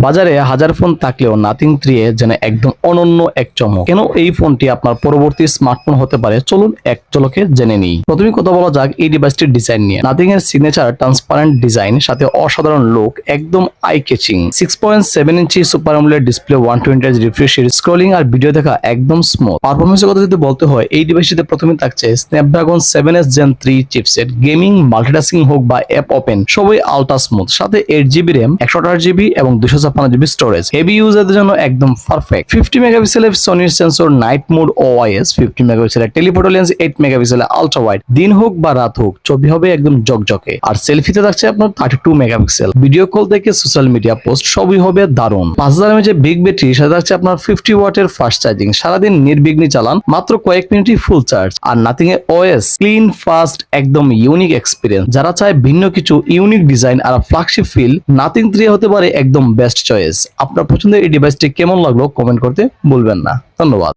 বাজারে হাজার ফোন থাকলেও নাথিং 3 যেন একদম অনন্য এক চমক। কেন এই ফোনটি আপনার পরবর্তী স্মার্টফোন হতে পারে, চলুন এক ঝলকে জেনে নিই। প্রথমে কথা বলা যাক এই ডিভাইসটির ডিজাইন নিয়ে। নাথিং এর সিগনেচার ট্রান্সপারেন্ট ডিজাইন সাথে অসাধারণ লুক, একদম আই ক্যাচিং। 6.7 ইঞ্চি super AMOLED display, 120 hertz refresh rate, scrolling আর ভিডিও দেখা একদম স্মুথ। পারফরম্যান্সের কথা যদি বলতে হয়, এই ডিভাইসটিতে প্রথমে থাকছে Snapdragon 7s Gen 3 chipset. Gaming, multitasking হোক বা অ্যাপ ওপেন, সবই আলট্রা স্মুথ। সাথে 8GB RAM, 128GB এবং 256GB স্টোরেজ। হেভি ইউজারদের জন্য একদম পারফেক্ট। 50 মেগাপিক্সেলের সনির সেন্সর, নাইট মোড OIS, 50 মেগাপিক্সেলের টেলিফোটো লেন্স, 8 মেগাপিক্সেলের আলট্রা ওয়াইড। দিন হোক বা রাত হোক, ছবি হবে একদম জকজকে। আর সেলফিতে থাকছে আপনার 32 মেগাপিক্সেল। ভিডিও কল থেকে সোশ্যাল মিডিয়া পোস্ট সবই হবে দারুণ। 5000 mAh বিগ ব্যাটারি, সাথে থাকছে আপনার 50 ওয়াটের ফাস্ট চার্জিং। সারাদিন নির্বিঘ্নে চালান, মাত্র কয়েক মিনিটই ফুল চার্জ। আর নাথিং এর OS ক্লিন, ফাস্ট, একদম ইউনিক এক্সপিরিয়েন্স। যারা চায় ভিন্ন কিছু, ইউনিক ডিজাইন আর ফ্ল্যাগশিপ ফিল, নাথিং 3 হতে পারে একদম বেস্ট চয়েস। আপনার পছন্দের এই ডিভাইসটি কেমন লাগলো কমেন্ট করতে ভুলবেন না। ধন্যবাদ।